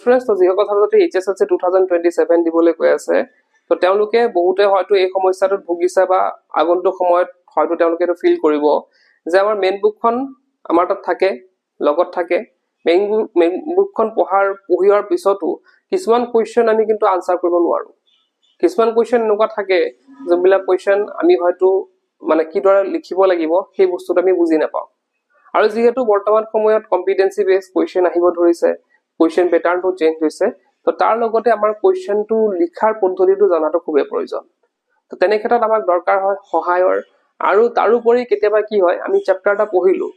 Friends তো যিসকল ছাত্ৰছাত্ৰী HSLC 2027 দিবলৈ কৈ আছে তো তেওঁলোকে বহুতে হয়তো এই সমস্যাটোত ভুগিছে বা আগন্তুক সময়ত হয়তো তেওঁলোকে এটো ফিল কৰিব যে আমাৰ মেইন বুকখন আমাৰ তাত থাকে লগত থাকে মেইন বুকখন পঢ়িওৱাৰ পিছতো কিছুমান কোৱেশ্চন আমি কিন্তু আনসাৰ কৰিব নোৱাৰো কিছুমান কোৱেশ্চন এনেকুৱা থাকে যোনবিলাক কোৱেশ্চন আমি হয়তো মানে কিদৰে লিখিব লাগিব সেই বস্তুটো আমি বুজি নাপাওঁ আৰু যেহেতু বৰ্তমান সময়ত কম্পিটেন্সি বেস কোৱেশ্চন আহিব ধৰিছে কোৱেশ্চন প্যাটাৰ্নটো চেঞ্জ হৈছে তো তাৰ লগতে আমাৰ কোৱেশ্চনটো লিখাৰ পদ্ধতিটো জানাটো খুবেই প্ৰয়োজন তো তেনে ক্ষেত্ৰত আমাক দৰকাৰ হয় সহায়ৰ আৰু তাৰোপৰি কেতিয়াবা কি হয় আমি চেপ্টাৰ এটা পঢ়িলো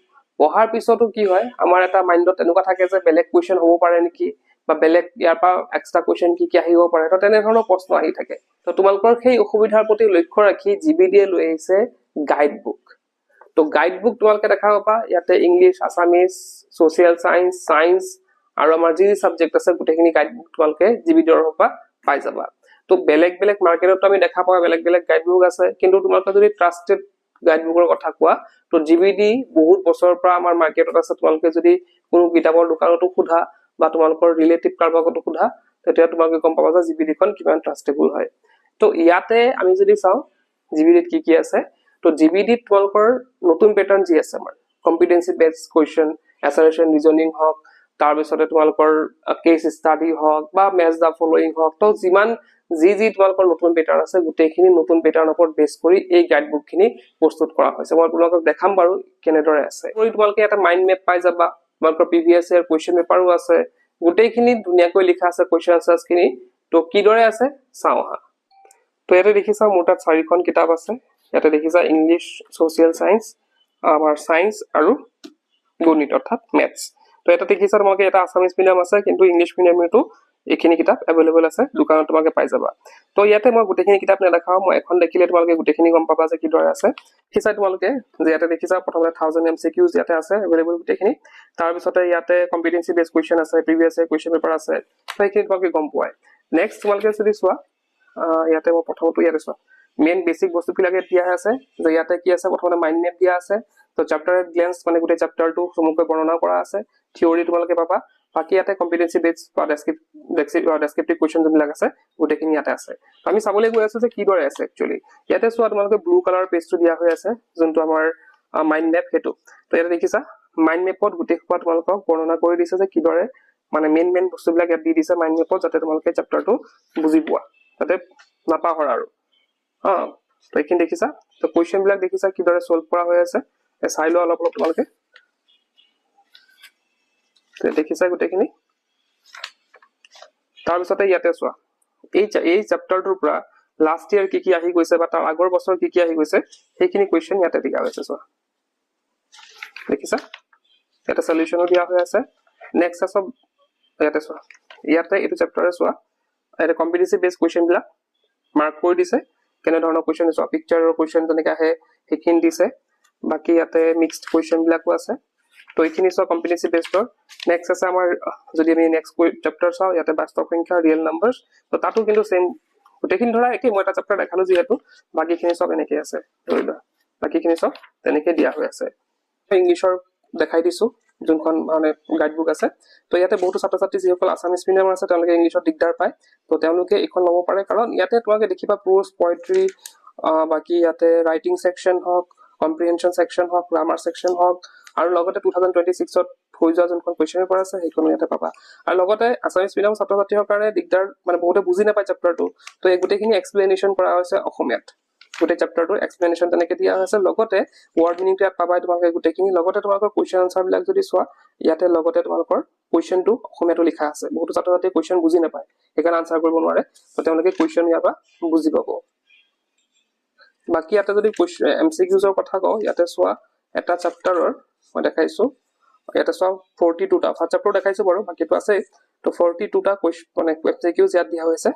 পঢ়াৰ পিছতো কি হয় আমাৰ এটা মাইন্ডত এনেকুৱা থাকে যে বেলেগ কোৱেশ্চন হ'ব পাৰে নেকি বা বেলেগ ইয়াৰ পৰা এক্সট্ৰা কোৱেশ্চন কি আহিব পাৰে তো তেনে ধৰণৰ প্ৰশ্ন আহি থাকে তো তোমালোকৰ সেই অসুবিধাৰ প্ৰতি লক্ষ্য ৰাখি জিবিডিয়ে লৈ আহিছে গাইড বুক তো গাইড বুক তোমালোকে দেখা পাবা ইয়াতে ইংলিশ আসামিজ সোশ্যাল সায়েন্স আৰু আমাৰ যি সাবজেক্ট আছে গোটেইখিনি গাইড বুক তোমালোকে জিবিডিৰ পৰা পাই যাবা তো বেলেগ বেলেগ মাৰ্কেটত আমি দেখা পাওঁ বেলেগ বেলেগ গাইড বুক আছে কিন্তু তোমালোকে যদি ট্ৰাস্টেড গাইড বুকৰ কথা কোৱা তো জিবিডি বহুত বছৰৰ পৰা আমাৰ মাৰ্কেটত আছে তোমালোকে যদি কোনো কিতাপৰ দোকানতো খুধা বা তোমালোকৰ ৰিলেটিভ কাৰবাকতো খুধা তেতিয়া তোমালোকে গম পাবা যে জিবিডিখন কিমান ট্ৰাস্টেবল হয় তো ইয়াতে আমি যদি চাও জিবিডিত কি আছে তো জিবিডিত তোমালোকৰ নতুন প্যাটাৰ্ন যি আছে আমাৰ কম্পিটেন্সি বেসড কোৱেশ্চন এছাৰেশন ৰিজনিং হক তাৰ পিছতে তোমালোকৰ কেস ষ্টাডি হক বা মেচ দা ফলোইং হক তো যিমান যি তোমালোকৰ নতুন প্যাটাৰ্ন আছে গোটেইখিনি নতুন প্যাটাৰ্নৰ ওপৰত বেস কৰি এই গাইড বুকখিনি প্ৰস্তুত কৰা হৈছে মই তোমালোকক দেখাম বাৰু কেনেদৰে আছে কৰি তোমালোকে এটা মাইন্ড মেপ পাই যাবা তোমালোকৰ প্ৰিভিয়াস ইয়াৰ কোৱেশ্চন পেপাৰো আছে গোটেইখিনি ধুনিয়াকৈ লিখা আছে কোৱেশ্চন আনসাৰ্স খিনি তো কিদৰে আছে চাও হা তো ইয়াতে দেখিছা মোৰ তাত 4খন কিতাপ আছে ইয়াতে দেখিছা ইংলিশ সোশ্যাল সায়েন্স আমাৰ সায়েন্স আৰু গণিত অৰ্থাৎ ম্যাথছ তো এটা দেখিছা তোমালোকে এটা আসামিজ মিডিয়াম আছে কিন্তু ইংলিশ মিডিয়ামটো এইখিনি কিতাপ अवेलेबल আছে দোকানত তোমালোকে পাই যাবা তো ইয়াতে মই গোটেইখিনি কিতাপ নেদেখাও মই এখন দেখিলে তোমালোকে গোটেইখিনি গম পাবা যে কিদৰে আছে কিছা তোমালোকে যে ইয়াতে দেখিছা প্ৰথমে 1000 MCQs ইয়াতে আছে अवेलेबल গোটেইখিনি তাৰ পিছতে ইয়াতে কম্পিটেন্সি বেস কোৱেশ্চন আছে প্ৰিভিয়াস ইয়াৰ কোৱেশ্চন পেপাৰ আছে সেইখিনি তোমালোকে গম পোৱাই নেক্সট তোমালোকে যদি চোৱা ইয়াতে মই প্ৰথমটো ইয়াতে চোৱা মেইন বেসিক বস্তুবিলাকে দিয়া আছে যে ইয়াতে কি আছে প্ৰথমতে মাইন্ড মেপ দিয়া আছে তো চ্যাপ্টাৰ গ্লেন্স মানে গোটেই চ্যাপ্টাৰটো সমগ্ৰ বৰ্ণনা কৰা আছে থিওৰি তোমালোকে পাবা বাকি ইয়াতে কম্পিটেন্সি বেস বা ডেসক্ৰিপটিভ কোৱেশ্চন যিবিলাক আছে গোটেইখিনি ইয়াতে আছে আমি চাবলৈ গৈ আছো যে কিদৰে আছে একচুয়ালি ইয়াতে চোৱা তোমালোকে ব্লু কালাৰ পেজটো দিয়া হৈ আছে যোনটো আমাৰ মাইন্ড মেপ হেতু তো ইয়াতে দেখিছা মাইন্ড মেপত গোটেই খোপা তোমালোকক বৰ্ণনা কৰি দিছে যে কিদৰে মানে মেইন বস্তুবিলাক ইয়াত দি দিছে মাইন্ড মেপত যাতে তোমালোকে চ্যাপ্টাৰটো বুজি পোৱা যাতে নাপাহৰা আৰু তো এইখিনি দেখিছা তো কোৱেশ্চন বিলাক দেখিছা কিদৰে সলভ কৰা হৈ আছে চাই লোৱা অলপ তোমালোকে তো দেখিছা গোটেইখিনি তাৰ পিছতে ইয়াতে চোৱা এই চ্যাপ্টাৰটোৰ পৰা লাষ্ট ইয়াৰ কি আহি গৈছে বা তাৰ আগৰ বছৰ কি আহি গৈছে সেইখিনি কোৱেশ্চন ইয়াতে দিয়া হৈছে চোৱা দেখিছা এটা সলিউশনো দিয়া হৈ আছে নেক্সট আছে ইয়াতে চোৱা ইয়াতে এইটো চ্যাপ্টাৰে চোৱা এটা কম্পিটেন্সি বেস কোৱেশ্চন বিলাক মাৰ্ক কৰি দিছে কেনে ধৰণৰ কোৱেশ্চন চোৱা পিকচাৰৰ কোৱেশ্চন যেনেকৈ আহে সেইখিনি দিছে বাকি ইয়াতে মিক্সড কোৱেশ্চন বিলাকো আছে তো এইখিনি সব কম্পিটেন্সি বেসডৰ নেক্সট আছে আমাৰ যদি আমি নেক্সট চ্যাপ্টাৰ চাও ইয়াতে বাস্তৱ সংখ্যা ৰিয়েল নাম্বাৰস তো তাতো কিন্তু সেম গোটেইখিনি ধৰা একে মই এটা চ্যাপ্টাৰ দেখালো যেহেতু বাকিখিনি সব এনেকে আছে ধৰিলা বাকিখিনি সব তেনেকে দিয়া হৈ আছে ইংলিশৰ দেখাই দিছো যোনখন মানে গাইড বুক আছে তো ইয়াতে বহুত ছাত্ৰ-ছাত্ৰী যিসকল আসামিজ মিডিয়ামৰ আছে তেওঁলোকে ইংলিশত দিগদাৰ পায় তো তেওঁলোকে এখন ল'ব পাৰে কাৰণ ইয়াতে তোমালোকে দেখিবা প্ৰোজ পোয়েট্ৰি বাকি ইয়াতে ৰাইটিং সেকশন হক কম্প্ৰিহেনশন সেকশন হক গ্ৰামাৰ সেকশন হক আৰু লগতে 2026ত হৈ যোৱা যোনখন কোৱেশ্চন পেপাৰ আছে সেইখন ইয়াতে পাবা আৰু লগতে আসামিজ মিডিয়াম ছাত্ৰ-ছাত্ৰীৰ কাৰণে দিগদাৰ মানে বহুতে বুজি নাপায় চ্যাপ্টাৰটো তো এই গোটেইখিনি এক্সপ্লেনেশন কৰা হৈছে অসমীয়াত গোটেই চ্যাপ্টাৰটোৰ এক্সপ্লেনেশন তেনেকে দিয়া হৈছে লগতে ওয়াৰ্ড মিনিংটো ইয়াত পাবা তোমালোকে গোটেইখিনি লগতে তোমালোকৰ কোৱেশ্চন আনসাৰ বিলাক যদি চোৱা ইয়াতে লগতে তোমালোকৰ কোৱেশ্চনটো অসমীয়াটো লিখা আছে বহুত ছাত্ৰ-ছাত্ৰীয়ে কোৱেশ্চন বুজি নাপায় সেইকাৰণে আনসাৰ কৰিব নোৱাৰে তো তেওঁলোকে কোৱেশ্চন ইয়াবা বুজি পাব বাকি ইয়াতে যদি এমসিকিউজৰ কথা কও ইয়াতে চোৱা এটা চ্যাপ্টাৰৰ মই দেখাইছো ইয়াতে চোৱা 42টা ফাৰ্স্ট চ্যাপ্টাৰ দেখাইছো বাৰু বাকিটো আছে তো 42টা কোৱেশ্চন মানে এমসিকিউজ ইয়াত দিয়া হৈছে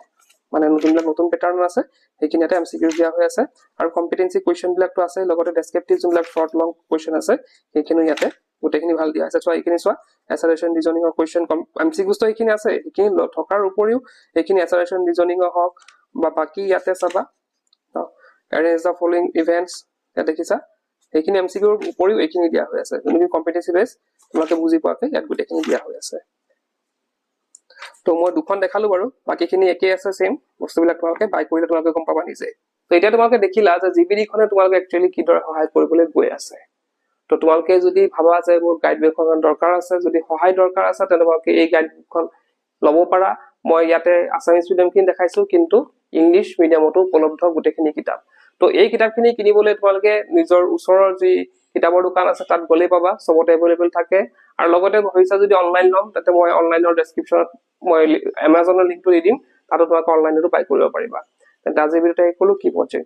মানে নতুন প্যাটাৰ্ন আছে সেইখিনি এটা এমসিকিউজ দিয়া হৈ আছে আৰু কম্পিটেন্সি কোৱেশ্চন বিলাকটো আছে লগতে ডেসক্ৰিপটিভ যোনবিলাক শৰ্ট লং কোৱেশ্চন আছে সেইখিনি ইয়াতে গোটেইখিনি ভাল দিয়া আছে চোৱা এইখিনি চোৱা এছাৰেশন ৰিজনিংৰ কোৱেশ্চন এমসিকিউজ তো এইখিনি আছে এইখিনি থকাৰ উপৰিও এইখিনি এছাৰেশন ৰিজনিংৰ হক বা বাকি ইয়াতে চাবা arrange the following events ইয়াত দেখিছা এইখিনি এমসিকিউৰ উপৰিও এইখিনি দিয়া হৈ আছে তুমি কম্পিটেন্সি বেস তোমাকে বুজি পোৱাকে ইয়াত গোটেইখিনি দিয়া হৈ আছে তো মই দুখন দেখালো বাৰু, বাকীখিনি একেই আছে, সেম বস্তুবিলাক তোমালোকে বাই কৰিলে তোমালোকে গম পাবা নিজে। তো এতিয়া তোমালোকে দেখিলা যে জিবিডিখনে তোমালোকে একচুৱেলি কিদৰে সহায় কৰিবলৈ গৈ আছে। তো তোমালোকে যদি ভাবা যে মোৰ গাইড বুকখন দৰকাৰ আছে, যদি সহায় দৰকাৰ আছে, তেন্তে তোমালোকে এই গাইড বুকখন ল'ব পাৰা। মই ইয়াতে আছামিজ মিডিয়ামখিনি দেখাইছো, কিন্তু ইংলিছ মিডিয়ামতো উপলব্ধ গোটেইখিনি কিতাপ। তো এই কিতাপখিনি কিনিবলৈ তোমালোকে নিজৰ ওচৰৰ যি কিতাপৰ দোকান আছে তাত গ'লেই পাবা, চবতে এভেইলেবল থাকে। আৰু লগতে ভাবিছা যদি অনলাইন ল'ম, তাতে মই অনলাইনৰ ডেছক্ৰিপশ্যনত মই এমাজনৰ লিংকটো দি দিম, তাতো তোমালোকে অনলাইনতো বাই কৰিব পাৰিবা। তেন্তে আজিৰ ভিডিঅ'টো শেষ কৰিলো, কিপ ৱাচিং।